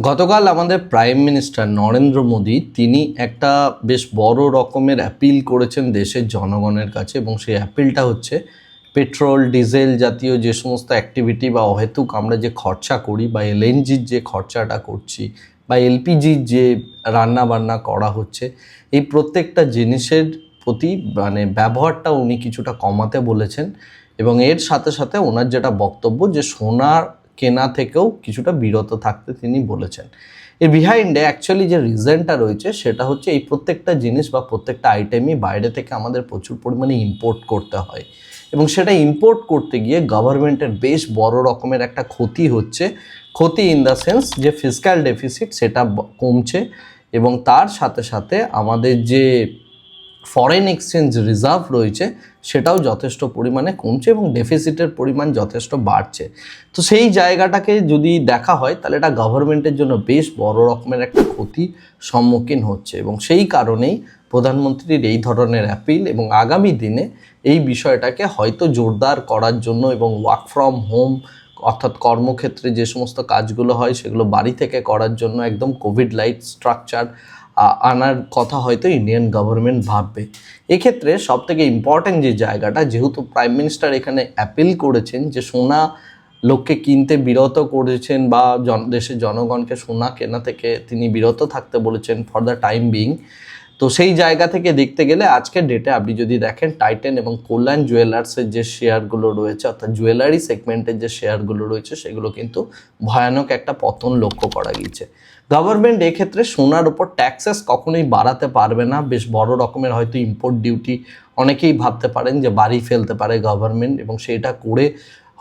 গতকাল আমাদের prime minister Narendra Modi তিনি একটা বেশ বড় রকমের অ্যাপিল করেছেন দেশের জনগণের কাছে, এবং সেই অ্যাপিলটা হচ্ছে পেট্রোল ডিজেল জাতীয় যে সমস্ত অ্যাক্টিভিটি বা অহেতুক আমরা যে খরচা করি বা এলএনজির যে খরচাটা করছি বা এলপিজির যে রান্না বান্না করা হচ্ছে, এই প্রত্যেকটা জিনিসের প্রতি ব্যবহারটা উনি কিছুটা কমাতে বলেছেন। এবং এর সাথে সাথে ওনার যেটা বক্তব্য যে সোনার কেনা থেকেও কিছুটা বিরত থাকতে তিনি বলেছেন। এর বিহাইন্ডে অ্যাকচুয়ালি যে রিজনটা রয়েছে সেটা হচ্ছে এই প্রত্যেকটা জিনিস বা প্রত্যেকটা আইটেমই বাইরে থেকে আমাদের প্রচুর পরিমাণে ইম্পোর্ট করতে হয়, এবং সেটা ইম্পোর্ট করতে গিয়ে গভর্নমেন্টের বেশ বড় রকমের একটা ক্ষতি হচ্ছে। ক্ষতি ইন দ্য সেন্স যে ফিসক্যাল ডেফিসিট সেটা কমছে, এবং তার সাথে সাথে আমাদের যে ফরেন এক্সচেঞ্জ রিজার্ভ রয়েছে সেটাও যথেষ্ট পরিমাণে কমছে এবং ডেফিসিটের পরিমাণ যথেষ্ট বাড়ছে। তো সেই জায়গাটাকে যদি দেখা হয় তাহলে এটা গভর্নমেন্টের জন্য বেশ বড় রকমের একটা ক্ষতির সম্মুখীন হচ্ছে, এবং সেই কারণেই প্রধানমন্ত্রীর এই ধরনের অ্যাপিল এবং আগামী দিনে এই বিষয়টাকে হয়তো জোরদার করার জন্য এবং ওয়ার্ক ফ্রম হোম অর্থাৎ কর্মক্ষেত্রে যে সমস্ত কাজগুলো হয় সেগুলো বাড়ি থেকে করার জন্য একদম কোভিড লাইট স্ট্রাকচার আনার কথা হয়তো ইন্ডিয়ান গভর্নমেন্ট ভাববে। এক্ষেত্রে সবথেকে ইম্পর্ট্যান্ট যে জায়গাটা, যেহেতু প্রাইম মিনিস্টার এখানে অ্যাপিল করেছেন যে সোনা লোককে কিনতে বিরত করেছেন বা দেশের জনগণকে সোনা কেনা থেকে তিনি বিরত থাকতে বলেছেন ফর দ্য টাইম বিং। তো সেই জায়গা থেকে দেখতে গেলে আজকের ডেটে আপনি যদি দেখেন টাইটান এবং কল্যাণ জুয়েলার্সের যে শেয়ারগুলো রয়েছে অর্থাৎ জুয়েলারি সেগমেন্টের যে শেয়ারগুলো রয়েছে সেগুলো কিন্তু ভয়ানক একটা পতন লক্ষ্য করা গিয়েছে। গভর্নমেন্ট এক্ষেত্রে সোনার উপর ট্যাক্সেস কখনোই বাড়াতে পারবে না, বেশ বড় রকমের হয়তো ইম্পোর্ট ডিউটি অনেকেই ভাবতে পারেন যে বাড়ি ফেলতে পারে গভর্নমেন্ট, এবং সেইটা করে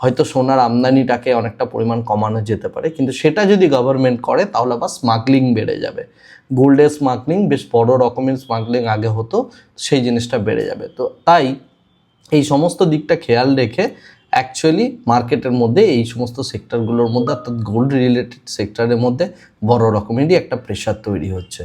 হয়তো সোনার আমদানিটাকে অনেকটা পরিমাণ কমানো যেতে পারে। কিন্তু সেটা যদি গভর্নমেন্ট করে তাহলে আবার স্মাগলিং বেড়ে যাবে, গোল্ডের স্মাগলিং, বেশ বড় রকমের স্মাগলিং আগে হতো, সেই জিনিসটা বেড়ে যাবে। তো তাই এই সমস্ত দিকটা খেয়াল রেখে অ্যাকচুয়ালি মার্কেটের মধ্যে এই সমস্ত সেক্টরগুলোর মধ্যে অর্থাৎ গোল্ড রিলেটেড সেক্টরের মধ্যে বড় রকমেরই একটা প্রেশার তৈরি হচ্ছে।